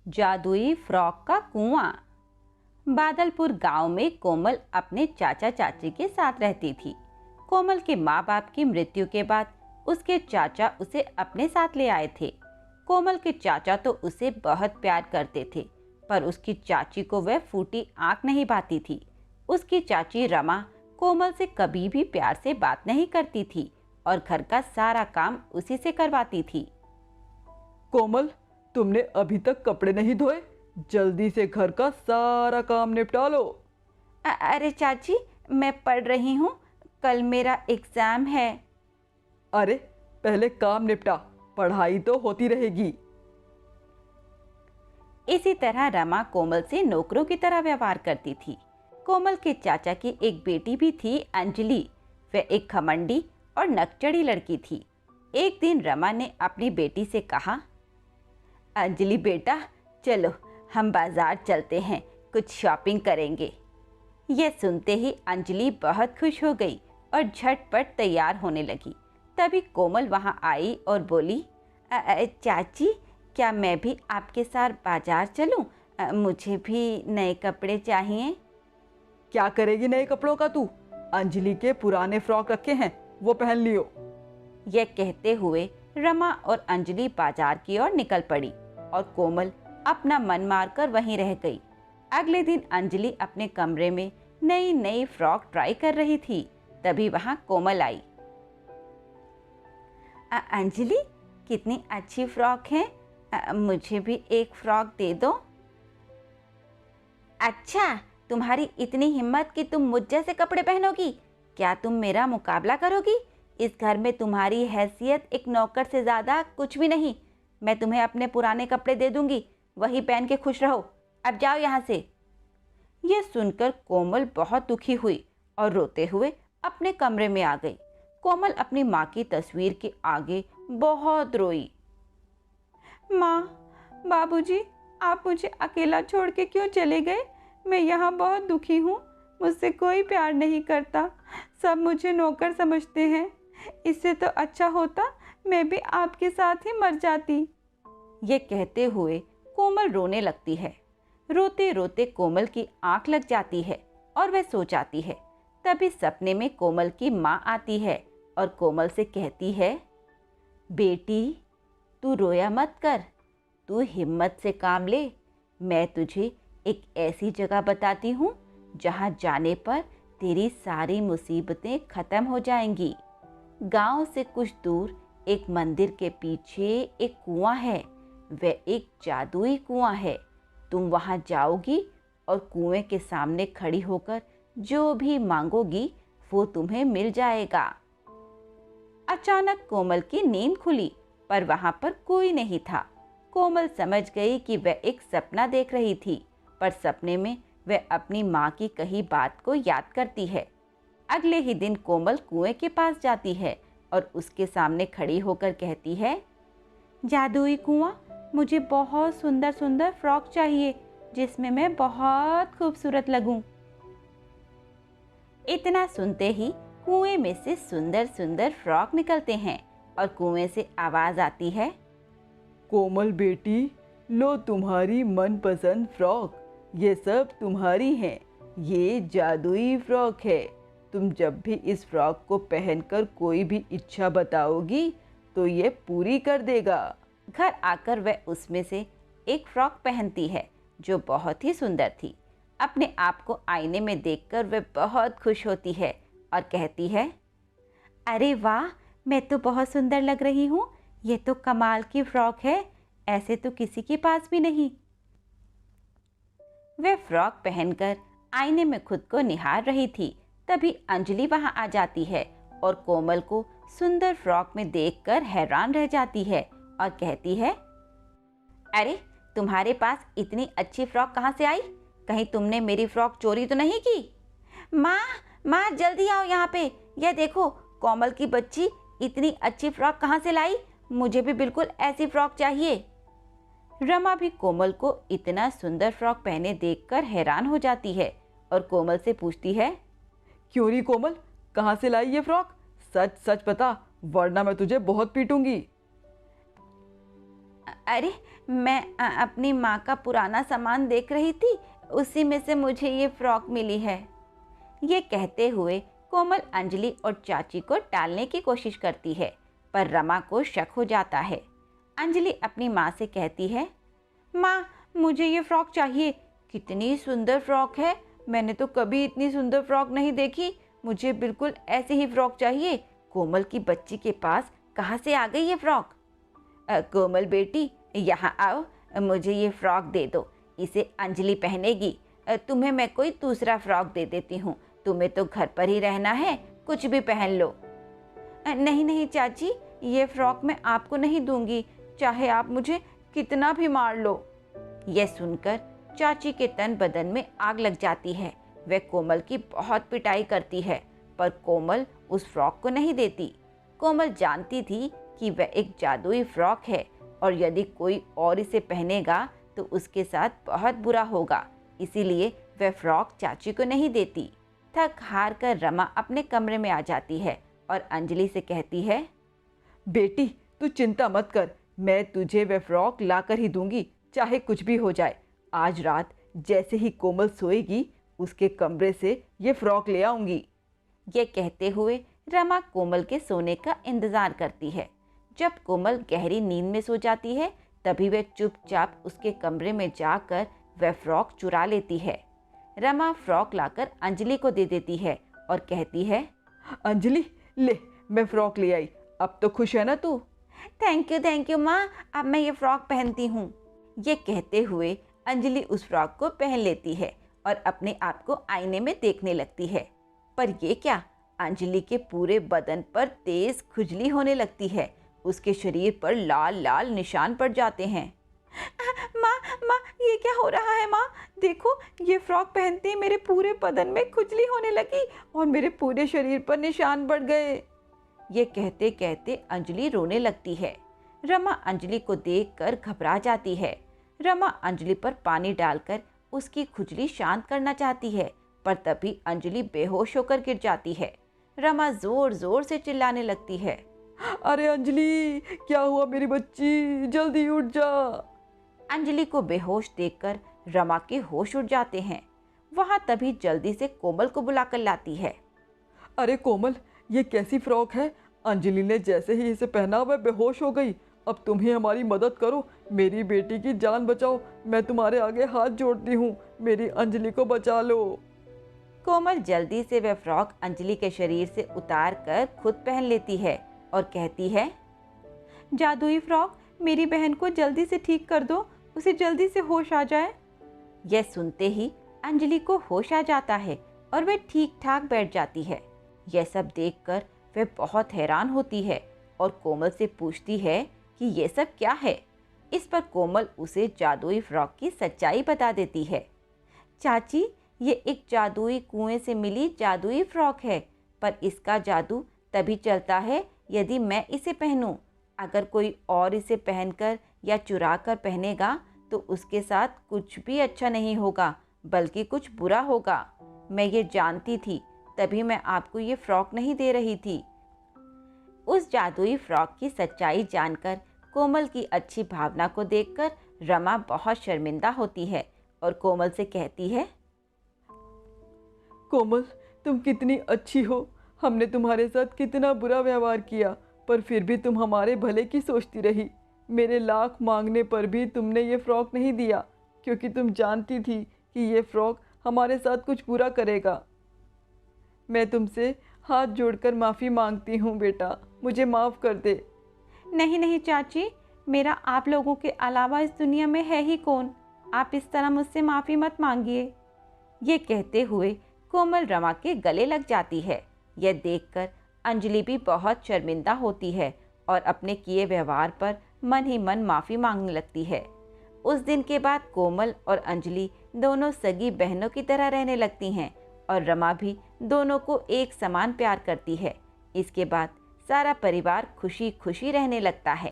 जादुई फ्रॉक का कुआं। बादलपुर गांव में कोमल अपने चाचा चाची के साथ रहती थी। कोमल के माँ बाप की मृत्यु के बाद उसके चाचा उसे अपने साथ ले आए थे। कोमल के चाचा तो उसे बहुत प्यार करते थे, पर उसकी चाची को वह फूटी आंख नहीं भाती थी। उसकी चाची रमा कोमल से कभी भी प्यार से बात नहीं करती थी और घर का सारा काम उसी से करवाती थी। कोमल, तुमने अभी तक कपड़े नहीं धोए? जल्दी से घर का सारा काम निपटा लो। अरे चाची, मैं पढ़ रही हूँ, कल मेरा एग्जाम है। अरे पहले काम निपटा, पढ़ाई तो होती रहेगी। इसी तरह रमा कोमल से नौकरों की तरह व्यवहार करती थी। कोमल के चाचा की एक बेटी भी थी, अंजलि। वह एक घमंडी और नकचड़ी लड़की थी। एक दिन रमा ने अपनी बेटी से कहा, अंजलि बेटा, चलो हम बाजार चलते हैं, कुछ शॉपिंग करेंगे। यह सुनते ही अंजलि बहुत खुश हो गई और झटपट तैयार होने लगी। तभी कोमल वहां आई और बोली, चाची, क्या मैं भी आपके साथ बाजार चलूं? मुझे भी नए कपड़े चाहिए। क्या करेगी नए कपड़ों का तू? अंजलि के पुराने फ्रॉक रखे हैं, वो पहन लियो। यह कहते हुए रमा और अंजलि बाजार की ओर निकल पड़ी और कोमल अपना मन मारकर वहीं रह गई। अगले दिन अंजलि अपने कमरे में नई नई फ्रॉक ट्राई कर रही थी। तभी वहां कोमल आई। अंजलि, कितनी अच्छी फ्रॉक है, मुझे भी एक फ्रॉक दे दो। अच्छा, तुम्हारी इतनी हिम्मत कि तुम मुझ जैसे कपड़े पहनोगी? क्या तुम मेरा मुकाबला करोगी? इस घर में तुम्हारी हैसियत एक नौकर से ज़्यादा कुछ भी नहीं। मैं तुम्हें अपने पुराने कपड़े दे दूंगी, वही पहन के खुश रहो। अब जाओ यहाँ से। यह सुनकर कोमल बहुत दुखी हुई और रोते हुए अपने कमरे में आ गई। कोमल अपनी माँ की तस्वीर के आगे बहुत रोई। माँ, बाबूजी, आप मुझे अकेला छोड़ के क्यों चले गए? मैं यहाँ बहुत दुखी हूँ। मुझसे कोई प्यार नहीं करता, सब मुझे नौकर समझते हैं। इससे तो अच्छा होता मैं भी आपके साथ ही मर जाती। ये कहते हुए कोमल रोने लगती है। रोते रोते कोमल की आंख लग जाती है और वह सो जाती है। तभी सपने में कोमल की माँ आती है और कोमल से कहती है, बेटी, तू रोया मत कर, तू हिम्मत से काम ले। मैं तुझे एक ऐसी जगह बताती हूँ जहाँ जाने पर तेरी सारी मुसीबतें खत्म हो जाएंगी। गांव से कुछ दूर एक मंदिर के पीछे एक कुआं है। वह एक जादुई कुआं है। तुम वहां जाओगी और कुएं के सामने खड़ी होकर जो भी मांगोगी वो तुम्हें मिल जाएगा। अचानक कोमल की नींद खुली, पर वहां पर कोई नहीं था। कोमल समझ गई कि वह एक सपना देख रही थी, पर सपने में वह अपनी माँ की कही बात को याद करती है। अगले ही दिन कोमल कुएं के पास जाती है और उसके सामने खड़ी होकर कहती है, जादुई कुआं, मुझे बहुत सुंदर सुंदर फ्रॉक चाहिए जिसमें मैं बहुत खूबसूरत लगूं। इतना सुनते ही कुएं में से सुंदर सुंदर फ्रॉक निकलते हैं और कुएं से आवाज आती है, कोमल बेटी, लो तुम्हारी मनपसंद फ्रॉक, ये सब तुम्हारी हैं। ये जादुई फ्रॉक है। तुम जब भी इस फ्रॉक को पहनकर कोई भी इच्छा बताओगी तो ये पूरी कर देगा। घर आकर वह उसमें से एक फ्रॉक पहनती है जो बहुत ही सुंदर थी। अपने आप को आईने में देखकर वह बहुत खुश होती है और कहती है, अरे वाह, मैं तो बहुत सुंदर लग रही हूँ। ये तो कमाल की फ्रॉक है, ऐसे तो किसी के पास भी नहीं। वह फ्रॉक पहनकर आईने में खुद को निहार रही थी। तभी अंजलि वहां आ जाती है और कोमल को सुंदर फ्रॉक में देखकर हैरान रह जाती है और कहती है, अरे तुम्हारे पास इतनी अच्छी फ्रॉक कहाँ से आई? कहीं तुमने मेरी फ्रॉक चोरी तो नहीं की? माँ, माँ, जल्दी आओ यहाँ पे। यह देखो, कोमल की बच्ची इतनी अच्छी फ्रॉक कहाँ से लाई? मुझे भी बिल्कुल ऐसी फ्रॉक चाहिए। रमा भी कोमल को इतना सुंदर फ्रॉक पहने देखकर हैरान हो जाती है और कोमल से पूछती है, क्यों री कोमल, कहाँ से लाई ये फ्रॉक? सच सच बता, वरना मैं तुझे बहुत पीटूंगी। अरे मैं अपनी माँ का पुराना सामान देख रही थी, उसी में से मुझे ये फ्रॉक मिली है। ये कहते हुए कोमल अंजलि और चाची को टालने की कोशिश करती है, पर रमा को शक हो जाता है। अंजलि अपनी माँ से कहती है, माँ मुझे ये फ्रॉक चाहिए, कितनी सुंदर फ्रॉक है, मैंने तो कभी इतनी सुंदर फ्रॉक नहीं देखी, मुझे बिल्कुल ऐसी ही फ्रॉक चाहिए। कोमल की बच्ची के पास कहाँ से आ गई ये फ्रॉक? कोमल बेटी यहाँ आओ, मुझे ये फ्रॉक दे दो, इसे अंजलि पहनेगी। तुम्हें मैं कोई दूसरा फ्रॉक दे देती हूँ, तुम्हें तो घर पर ही रहना है, कुछ भी पहन लो। नहीं नहीं चाची, ये फ्रॉक मैं आपको नहीं दूंगी, चाहे आप मुझे कितना भी मार लो। यह सुनकर चाची के तन बदन में आग लग जाती है। वह कोमल की बहुत पिटाई करती है, पर कोमल उस फ्रॉक को नहीं देती। कोमल जानती थी कि वह एक जादुई फ्रॉक है और यदि कोई और इसे पहनेगा तो उसके साथ बहुत बुरा होगा, इसीलिए वह फ्रॉक चाची को नहीं देती। थक हार कर रमा अपने कमरे में आ जाती है और अंजलि से कहती है, बेटी तू चिंता मत कर, मैं तुझे वह फ्रॉक ला कर ही दूंगी, चाहे कुछ भी हो जाए। आज रात जैसे ही कोमल सोएगी उसके कमरे से ये फ्रॉक ले आऊंगी। ये कहते हुए रमा कोमल के सोने का इंतजार करती है। जब कोमल गहरी नींद में सो जाती है तभी वह चुपचाप उसके कमरे में जाकर वह फ्रॉक चुरा लेती है। रमा फ्रॉक लाकर अंजलि को दे देती है और कहती है, अंजलि ले, मैं फ्रॉक ले आई, अब तो खुश है ना तू? थैंक यू माँ, अब मैं ये फ्रॉक पहनती हूँ। ये कहते हुए अंजलि उस फ्रॉक को पहन लेती है और अपने आप को आईने में देखने लगती है। पर ये क्या, अंजलि के पूरे बदन पर तेज खुजली होने लगती है, उसके शरीर पर लाल लाल निशान पड़ जाते हैं। माँ ये क्या हो रहा है माँ? देखो ये फ्रॉक पहनते ही मेरे पूरे बदन में खुजली होने लगी और मेरे पूरे शरीर पर निशान पड़ गए। ये कहते कहते अंजलि रोने लगती है। रमा अंजलि को देखकर घबरा जाती है। रमा अंजलि पर पानी डालकर उसकी खुजली शांत करना चाहती है, पर तभी अंजलि बेहोश होकर गिर जाती है। रमा जोर जोर से चिल्लाने लगती है, अरे अंजलि क्या हुआ मेरी बच्ची, जल्दी उठ जा। अंजलि को बेहोश देखकर रमा के होश उड़ जाते हैं। वहाँ तभी जल्दी से कोमल को बुलाकर लाती है। अरे कोमल, ये कैसी फ्रॉक है? अंजलि ने जैसे ही इसे पहना वह बेहोश हो गई। अब तुम ही हमारी मदद करो, मेरी बेटी की जान बचाओ, मैं तुम्हारे आगे हाथ जोड़ती हूँ, मेरी अंजलि को बचा लो। कोमल जल्दी से वह फ्रॉक अंजलि के शरीर से उतार कर खुद पहन लेती है और कहती है, जादुई फ्रॉक, मेरी बहन को जल्दी से ठीक कर दो, उसे जल्दी से होश आ जाए। यह सुनते ही अंजलि को होश आ जाता है और वह ठीक ठाक बैठ जाती है। यह सब देखकर वह बहुत हैरान होती है और कोमल से पूछती है कि यह सब क्या है। इस पर कोमल उसे जादुई फ्रॉक की सच्चाई बता देती है। चाची, ये एक जादुई कुएं से मिली जादुई फ्रॉक है, पर इसका जादू तभी चलता है यदि मैं इसे पहनूं। अगर कोई और इसे पहनकर या चुरा कर पहनेगा तो उसके साथ कुछ भी अच्छा नहीं होगा, बल्कि कुछ बुरा होगा। मैं ये जानती थी, तभी मैं आपको ये फ्रॉक नहीं दे रही थी। उस जादुई फ्रॉक की सच्चाई जानकर कोमल की अच्छी भावना को देखकर रमा बहुत शर्मिंदा होती है और कोमल से कहती है, कोमल तुम कितनी अच्छी हो, हमने तुम्हारे साथ कितना बुरा व्यवहार किया, पर फिर भी तुम हमारे भले की सोचती रही। मेरे लाख मांगने पर भी तुमने ये फ्रॉक नहीं दिया, क्योंकि तुम जानती थी कि ये फ्रॉक हमारे साथ कुछ बुरा करेगा। मैं तुमसे हाथ जोड़कर माफ़ी मांगती हूँ बेटा, मुझे माफ़ कर दे। नहीं नहीं चाची, मेरा आप लोगों के अलावा इस दुनिया में है ही कौन, आप इस तरह मुझसे माफ़ी मत मांगिए। ये कहते हुए कोमल रमा के गले लग जाती है। यह देखकर अंजलि भी बहुत शर्मिंदा होती है और अपने किए व्यवहार पर मन ही मन माफ़ी मांगने लगती है। उस दिन के बाद कोमल और अंजलि दोनों सगी बहनों की तरह रहने लगती हैं और रमा भी दोनों को एक समान प्यार करती है। इसके बाद सारा परिवार खुशी खुशी रहने लगता है।